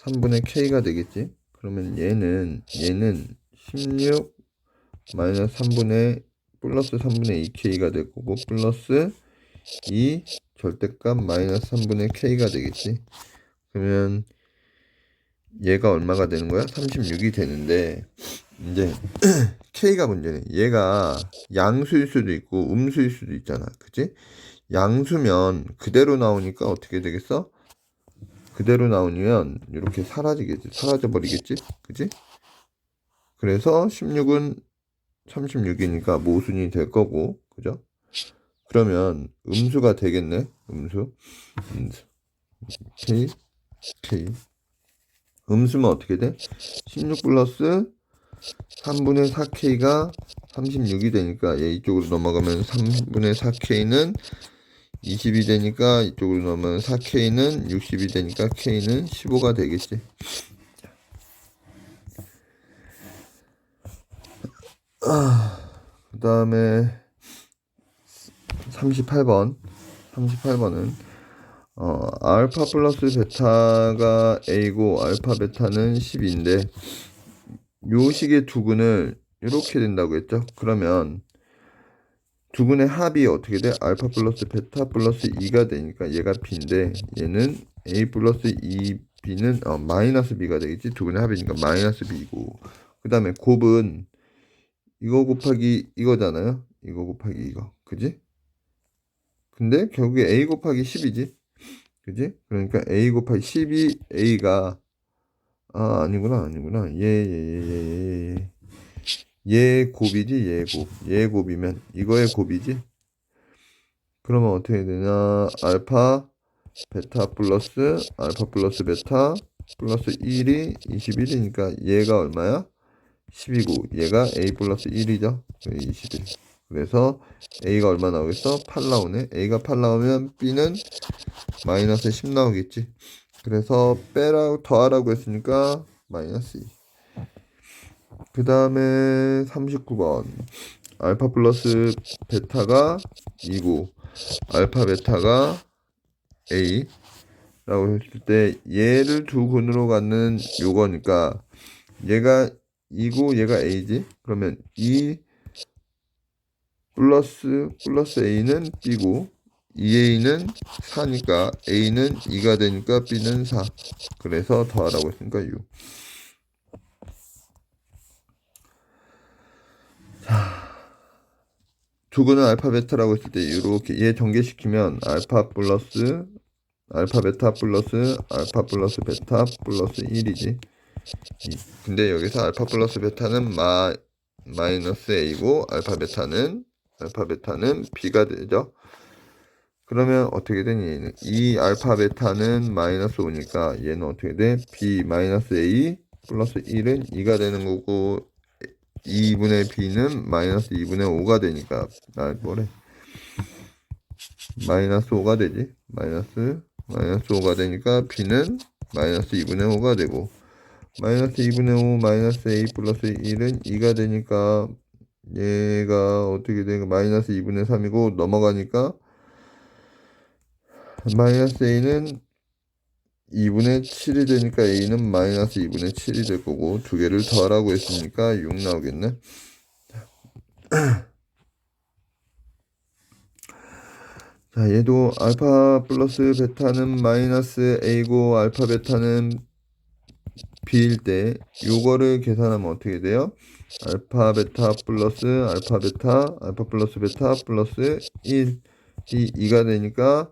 3분의 k가 되겠지? 그러면 얘는 16 마이너스 3분의 플러스 3분의 2k가 될 거고 플러스 2 절대값 마이너스 3분의 k가 되겠지? 그러면 얘가 얼마가 되는 거야? 36이 되는데 이제 k가 문제네. 얘가 양수일 수도 있고 음수일 수도 있잖아. 그치? 양수면 그대로 나오니까 어떻게 되겠어? 그대로 나오면 이렇게 사라지겠지. 사라져 버리겠지. 그치? 그래서 16은 36이니까 모순이 될 거고. 그죠? 그러면 음수가 되겠네. 음수. k k 음수면 어떻게 돼? 16 플러스 3분의 4k가 36이 되니까 얘 이쪽으로 넘어가면 3분의 4k는 20이 되니까 이쪽으로 넘으면 4k는 60이 되니까 k는 15가 되겠지. 그 다음에 38번은 알파 플러스 베타가 A고 알파 베타는 10인데 요 식의 두근을 이렇게 된다고 했죠. 그러면 두근의 합이 어떻게 돼? 알파 플러스 베타 플러스 2가 되니까 얘가 B인데 얘는 A 플러스 2B는 마이너스 B가 되겠지. 두근의 합이니까 마이너스 B고 그 다음에 곱은 이거 곱하기 이거잖아요. 이거 곱하기 이거. 그지? 근데 결국에 A 곱하기 10이지. 그지? 그러니까 A 곱하기 10이 A가 아니구나. 얘 곱이지. 얘 곱이면 이거의 곱이지. 그러면 어떻게 되냐? 알파 베타 플러스 알파 플러스 베타 플러스 1이 21이니까 얘가 얼마야? 10이고 얘가 A 플러스 1이죠. 21. 그래서 A가 얼마 나오겠어? 8 나오네. A가 8 나오면 B는 마이너스 10 나오겠지. 그래서 빼라고 더하라고 했으니까 마이너스 2. 그 다음에 39번 알파 플러스 베타가 2고 알파 베타가 A 라고 했을 때 얘를 두 근으로 갖는 요거니까 얘가 2고 얘가 A지. 그러면 2 플러스 A는 B고 2A는 4니까 A는 2가 되니까 B는 4. 그래서 더하라고 했으니까 6. 자, 두근은 알파 베타라고 했을 때 이렇게 얘 전개시키면 알파 베타 플러스 알파 플러스 베타 플러스 1이지. 근데 여기서 알파 플러스 베타는 마이너스 A고 알파 베타는 B가 되죠. 그러면 어떻게 되니? 얘는 이 알파 베타는 마이너스 5니까 얘는 어떻게 돼? B 마이너스 A 플러스 1은 2가 되는 거고 2분의 B는 마이너스 2분의 5가 되니까 뭐래? 마이너스 5가 되지. 마이너스 5가 되니까 B는 마이너스 2분의 5가 되고 마이너스 2분의 5 마이너스 A 플러스 1은 2가 되니까 얘가 어떻게 되니까 마이너스 2분의 3이고 넘어가니까 마이너스 A는 2분의 7이 되니까 A는 마이너스 2분의 7이 될 거고 두 개를 더하라고 했으니까 6 나오겠네. 자, 얘도 알파 플러스 베타는 마이너스 A고 알파 베타는 B일 때 요거를 계산하면 어떻게 돼요? 알파 베타 플러스 알파 베타 알파 플러스 베타 플러스 1이 2가 되니까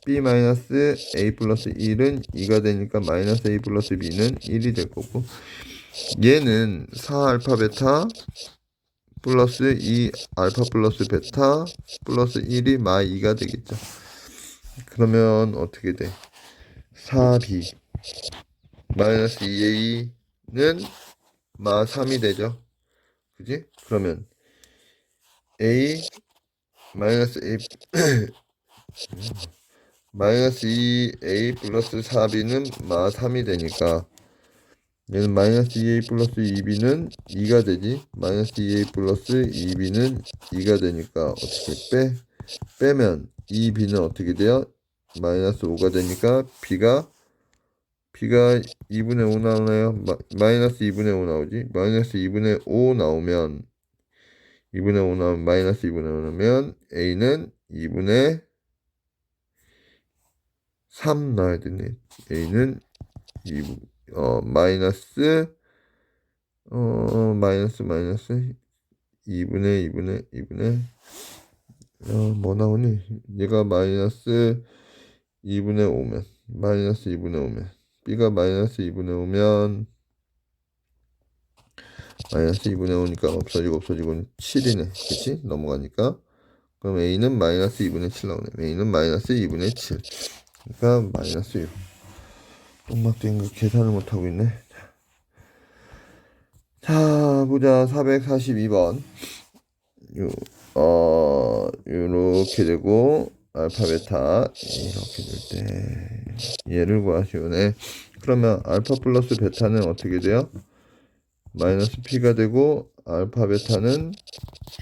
b 마이너스 a 플러스 1은 2가 되니까 마이너스 a 플러스 b는 1이 될 거고, 얘는 4 알파 베타 플러스 2 알파 플러스 베타 플러스 1이 마 2가 되겠죠. 그러면 어떻게 돼? 4b 마이너스 2a는 마 3이 되죠. 그지? 그러면 a 마이너스 a 마이너스 2a 플러스 4b는 마 3이 되니까 얘는 마이너스 2a 플러스 2b는 2가 되지. 마이너스 2a 플러스 2b는 2가 되니까 어떻게 빼면 2b는 어떻게 돼요? 마이너스 5가 되니까 b가 2분의 5 나오나요? 마이너스 2분의 5 나오지. 마이너스 2분의 5 나오면 2분의 5 나오면 마이너스 2분의 5 나오면 a는 2분의 3 나와야 되네. a는 마이너스 마이너스 2분의 뭐 나오니? 얘가 마이너스 2분의 5면 마이너스 2분의 5면 b가 마이너스 2분의 5면 마이너스 2분의 5니까 없어지고 7이네. 그치? 넘어가니까. 그럼 a는 마이너스 2분의 7 나오네. a는 마이너스 2분의 7. 그러니까 마이너스 6. 똥막된 거 계산을 못하고 있네. 자, 보자. 442번. 요렇게 되고, 알파, 베타. 이렇게 될 때, 얘를 구하시오네. 그러면 알파 플러스 베타는 어떻게 돼요? 마이너스 p가 되고, 알파, 베타는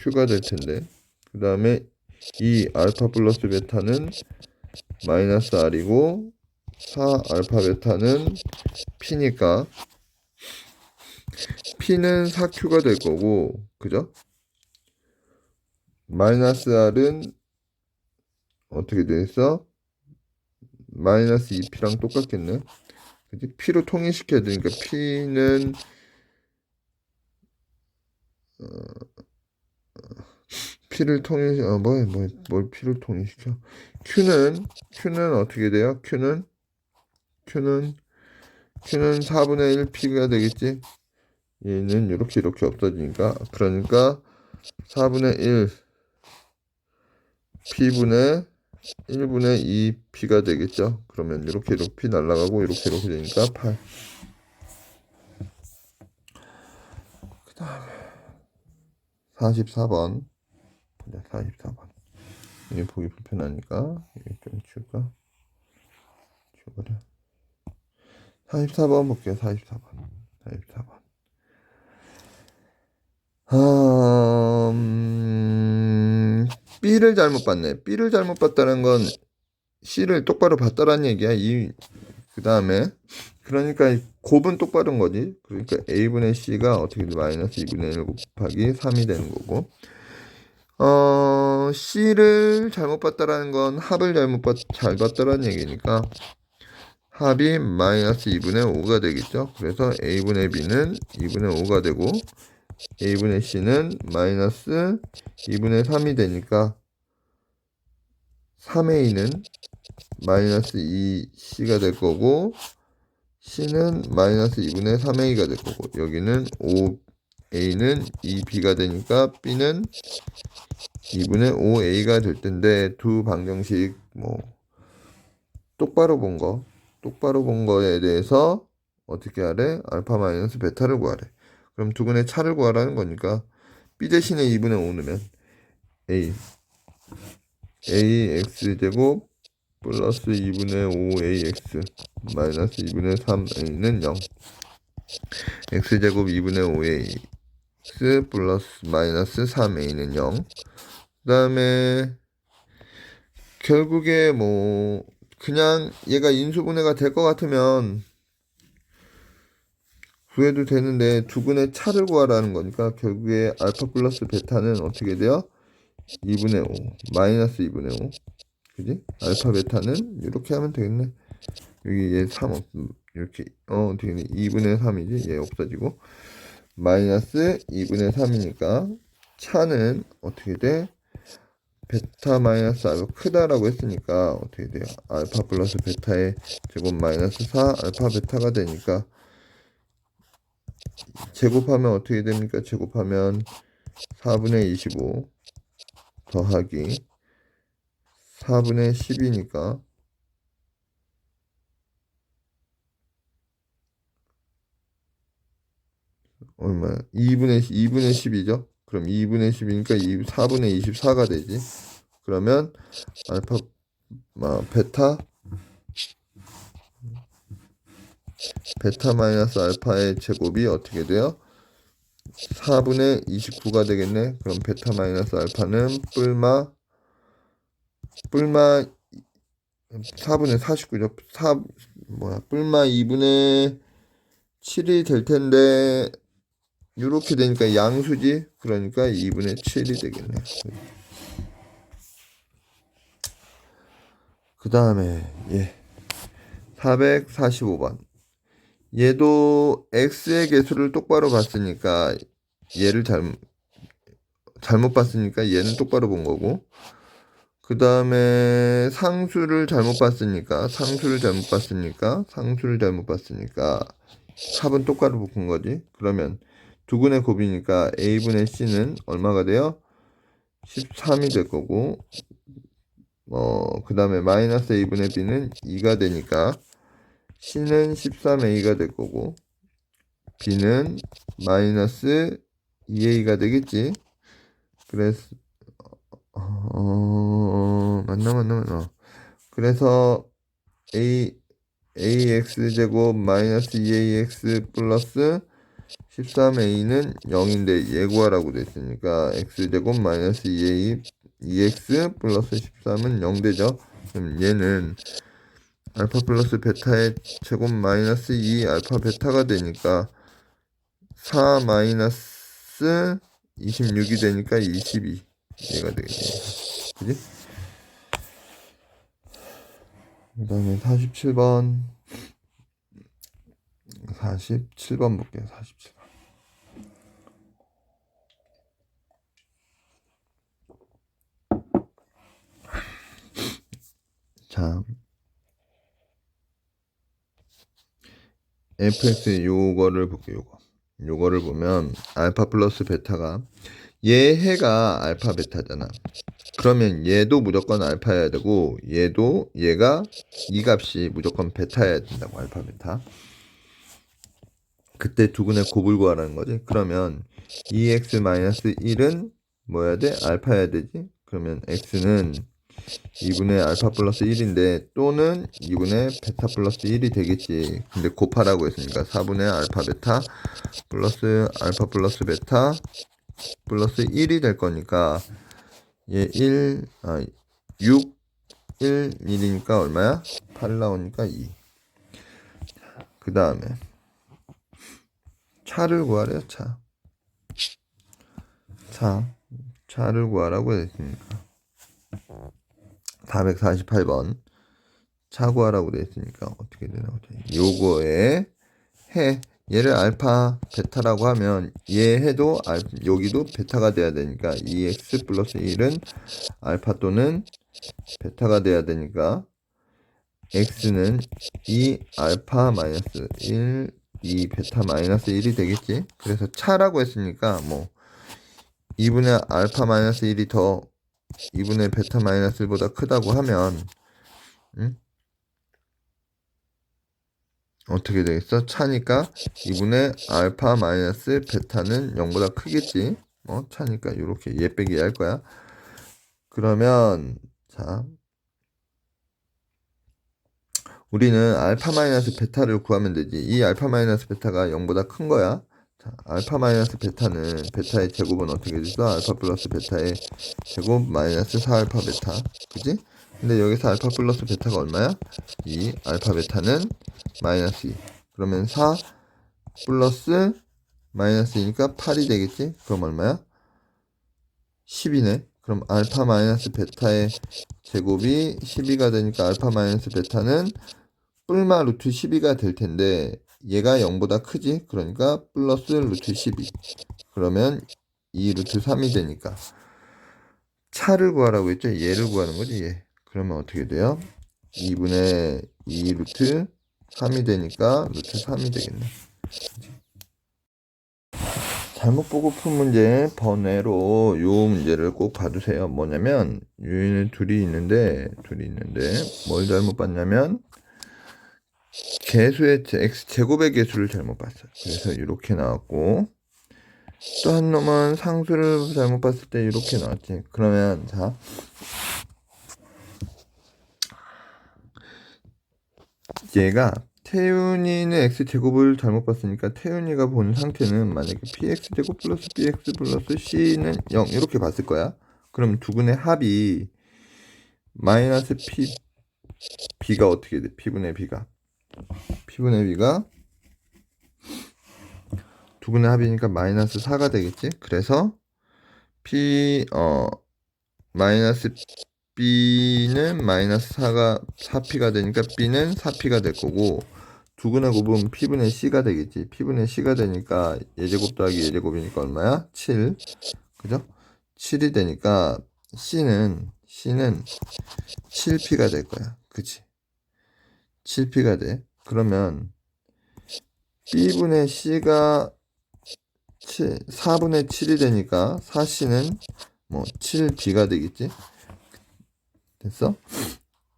q가 될 텐데. 그 다음에 이 알파 플러스 베타는 마이너스 r이고, 4 알파 베타는 p니까, p는 4q가 될 거고, 그죠? 마이너스 r은 어떻게 돼 있어? 마이너스 2p랑 똑같겠네. 그치? p로 통일시켜야 되니까 p는 p를 뭘 p를 통일시켜? q는 어떻게 돼요? q는 4분의 1 p가 되겠지? 얘는 이렇게 없어지니까, 그러니까 4분의 1 p분의 1분의 2 p가 되겠죠. 그러면 이렇게 p 날라가고 이렇게 되니까 8. 그 다음에 44번. 보자. 44번. 이게 보기 불편하니까 이거 좀 지울까? 지워버려. 44번 볼게요. 44번. B를 잘못 봤네. B를 잘못 봤다는 건 C를 똑바로 봤다라는 얘기야. 그 다음에 그러니까 곱은 똑바른 거지. 그러니까 A분의 C가 어떻게 돼? 마이너스 2분의 1 곱하기 3이 되는 거고, C를 잘못 봤다라는 건 합을 잘 봤다라는 얘기니까 합이 마이너스 2분의 5가 되겠죠. 그래서 A분의 B는 2분의 5가 되고 A분의 C는 마이너스 2분의 3이 되니까 3A는 마이너스 2C가 될 거고, C는 마이너스 2분의 3A가 될 거고, 여기는 5A는 2B가 되니까 B는 2분의 5A가 될 텐데, 두 방정식 똑바로 본 거에 대해서 어떻게 하래? 알파 마이너스 베타를 구하래. 그럼 두근의 차를 구하라는 거니까 B 대신에 2분의 5 넣으면 AX제곱 플러스 2분의 5AX 마이너스 2분의 3A는 0. X제곱 2분의 5AX 플러스 마이너스 3A는 0. 그 다음에 결국에 그냥 얘가 인수분해가 될 것 같으면 구해도 되는데 두근의 차를 구하라는 거니까 결국에 알파 플러스 베타는 어떻게 돼요? 2분의 5 마이너스 2분의 5. 그지? 알파 베타는 이렇게 하면 되겠네. 여기 얘 3 이렇게 되겠네. 2분의 3이지. 얘 없어지고 마이너스 2분의 3이니까 차는 어떻게 돼? 베타 마이너스 알파 크다라고 했으니까 어떻게 돼요? 알파 플러스 베타의 제곱 마이너스 4 알파 베타가 되니까 제곱하면 어떻게 됩니까? 제곱하면 4분의 25 더하기 4분의 10이니까 얼마야? 2분의 10이죠? 그럼 2분의 10이니까 4분의 24가 되지. 그러면 알파 베타 마이너스 알파의 제곱이 어떻게 돼요? 4분의 29가 되겠네. 그럼 베타 마이너스 알파는 뿔마 4분의 49죠. 뿔마 2분의 7이 될 텐데 이렇게 되니까 양수지. 그러니까 2분의 7이 되겠네. 그 다음에 445번. 얘도 x의 개수를 똑바로 봤으니까 얘를 잘못 봤으니까 얘는 똑바로 본 거고, 그 다음에 상수를 잘못 봤으니까 합은 똑바로 본 거지. 그러면 두근의 곱이니까 a분의 c는 얼마가 돼요? 13이 될 거고, 그 다음에 마이너스 a분의 b는 2가 되니까 c는 13a가 될 거고 b는 마이너스 2a가 되겠지. 그래서 맞나. 그래서 ax 제곱 마이너스 2ax 플러스 13a는 0인데 얘 구하라고 됐으니까 x제곱 마이너스 2x 플러스 13은 0 되죠. 그럼 얘는 알파 플러스 베타의 제곱 마이너스 2 알파 베타가 되니까 4 마이너스 26이 되니까 22 얘가 되겠네. 그지? 그 다음에 47번 볼게요. 47번. 자, fx 요거를 볼게요. 요거를 보면 알파 플러스 베타가 얘 해가 알파 베타잖아. 그러면 얘도 무조건 알파여야 되고 얘가 이 값이 무조건 베타여야 된다고. 알파 베타. 그때 두근의 곱을 구하라는 거지. 그러면 2x-1은 뭐여야 돼? 알파여야 되지. 그러면 x는 2분의 알파 플러스 1인데 또는 2분의 베타 플러스 1이 되겠지. 근데 곱하라고 했으니까 4분의 알파 베타 플러스 알파 플러스 베타 플러스 1이 될 거니까 얘 6, 1, 1이니까 얼마야? 8 나오니까 2. 그 다음에 차를 구하래요. 차를 구하라고 했으니까 448번 차 구하라고 됐으니까 어떻게 되나요? 요거에 얘를 알파 베타라고 하면 얘 해도 여기도 베타가 돼야 되니까 2x 플러스 1은 알파 또는 베타가 돼야 되니까 x는 2 알파 마이너스 1 2 베타 마이너스 1이 되겠지. 그래서 차라고 했으니까 2분의 알파 마이너스 1이 더 2분의 베타 마이너스 1보다 크다고 하면 어떻게 되겠어? 차니까 2분의 알파 마이너스 베타는 0보다 크겠지. 차니까 이렇게 얘 빼기 할 거야. 그러면 자, 우리는 알파 마이너스 베타를 구하면 되지. 이 알파 마이너스 베타가 0보다 큰 거야. 자, 알파 마이너스 베타는 베타의 제곱은 어떻게 되죠? 알파 플러스 베타의 제곱 마이너스 4알파 베타. 그지? 근데 여기서 알파 플러스 베타가 얼마야? 2. 알파 베타는 마이너스 2. 그러면 4 플러스 마이너스 2니까 8이 되겠지? 그럼 얼마야? 10이네. 그럼 알파 마이너스 베타의 제곱이 12가 되니까 알파 마이너스 베타는 뿔마 루트 12가 될 텐데 얘가 0보다 크지? 그러니까 플러스 루트 12. 그러면 2 루트 3이 되니까 차를 구하라고 했죠? 얘를 구하는 거지, 얘. 그러면 어떻게 돼요? 2분의 2 루트 3이 되니까 루트 3이 되겠네. 잘못 보고 푼 문제 번외로 요 문제를 꼭 봐두세요. 뭐냐면 얘는 둘이 있는데 뭘 잘못 봤냐면 개수의 x 제곱의 개수를 잘못 봤어요. 그래서 이렇게 나왔고 또 한 놈은 상수를 잘못 봤을 때 이렇게 나왔지. 그러면 자 얘가 태윤이는 x제곱을 잘못 봤으니까 태윤이가 본 상태는 만약에 px제곱 플러스 bx 플러스 c는 0 이렇게 봤을 거야. 그럼 두 근의 합이 마이너스 b가 어떻게 돼? p분의 b가 두 근의 합이니까 마이너스 4가 되겠지. 그래서 마이너스 b는 마이너스 4p가 되니까 b는 4p가 될 거고 두 근의 곱은 p분의 c가 되겠지. p분의 c가 되니까 예제곱 더하기 예제곱이니까 얼마야? 7. 그죠? 7이 되니까 c는 7p가 될 거야. 그치? 7p가 돼. 그러면 b분의 c가 4분의 7이 되니까 4c는 뭐 7b가 되겠지? 됐어?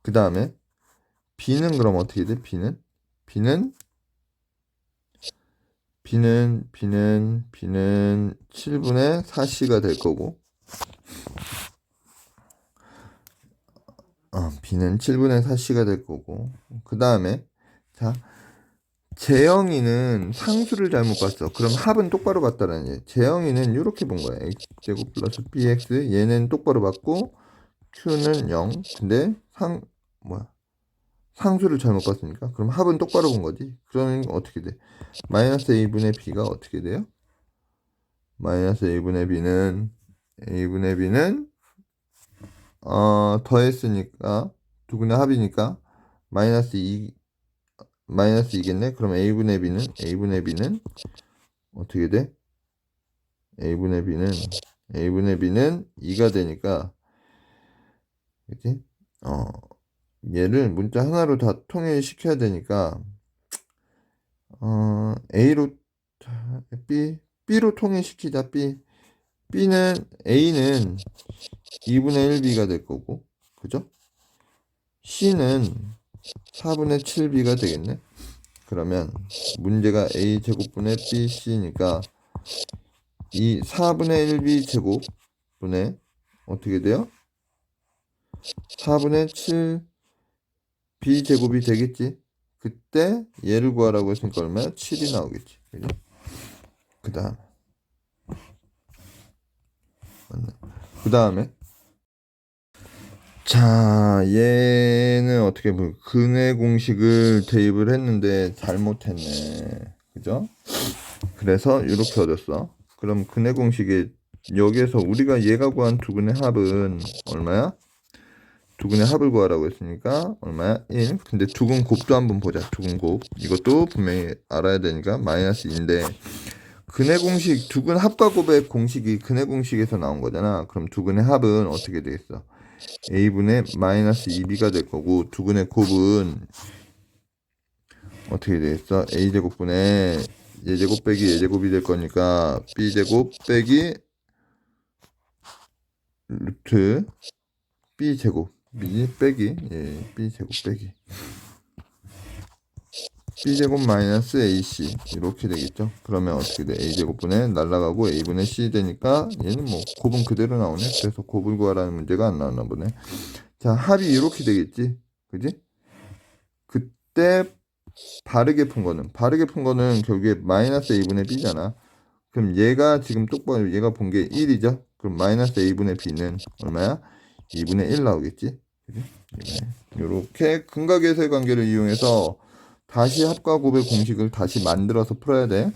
그 다음에 b는 그럼 어떻게 돼? b는 7분의 4c가 될 거고 b는 7분의 4c가 될 거고 그 다음에 자 재영이는 상수를 잘못 봤어. 그럼 합은 똑바로 봤다라는 얘기. 재영이는 이렇게 본 거야. x제곱 플러스 bx 얘는 똑바로 봤고 q는 0. 근데 상수를 잘못 봤으니까 그럼 합은 똑바로 본 거지. 그러면 어떻게 돼? 마이너스 a분의 b가 어떻게 돼요? 마이너스 a분의 b는 더했으니까 두 분의 합이니까 마이너스 2겠네. 그럼 a분의 b는 어떻게 돼? a분의 b는 2가 되니까 그치? 얘를 문자 하나로 다 통일시켜야 되니까 a로 b로 통일시키자. a는 2분의 1b가 될 거고 그죠? c는 4분의 7b가 되겠네. 그러면 문제가 a제곱분의 bc니까 이 4분의 1b 제곱분의 어떻게 돼요? 4분의 7b 제곱이 되겠지. 그때 얘를 구하라고 했으니까 얼마야? 7이 나오겠지. 그죠? 그 다음에 자 얘는 어떻게 보면 근의 공식을 대입을 했는데 잘못했네. 그죠? 그래서 이렇게 얻었어. 그럼 근의 공식에 여기에서 우리가 얘가 구한 두 근의 합은 얼마야? 두 근의 합을 구하라고 했으니까 얼마야? 1. 근데 두 근 곱도 한번 보자. 두 근 곱. 이것도 분명히 알아야 되니까 마이너스 2인데 근의 공식, 두 근 합과 곱의 공식이 근의 공식에서 나온 거잖아. 그럼 두 근의 합은 어떻게 되겠어? a분의 마이너스 2b가 될 거고 두 근의 곱은 어떻게 되겠어? a제곱분의 예제곱 빼기 예제곱이 될 거니까 b제곱 빼기 루트 b제곱 빼기 b제곱 빼기 b제곱 마이너스 ac 이렇게 되겠죠. 그러면 어떻게 돼? a제곱분의 날라가고 a분의 c 되니까 얘는 뭐 곱은 그대로 나오네. 그래서 곱을 구하라는 문제가 안 나왔나 보네. 자 합이 이렇게 되겠지. 그지? 그때 바르게 푼 거는 결국에 마이너스 a분의 b잖아. 그럼 얘가 지금 똑바로 얘가 본 게 1이죠. 그럼 마이너스 a분의 b는 얼마야? 2분의 1 나오겠지. 그지? 이렇게 근각계수의 관계를 이용해서 다시 합과 곱의 공식을 다시 만들어서 풀어야 돼.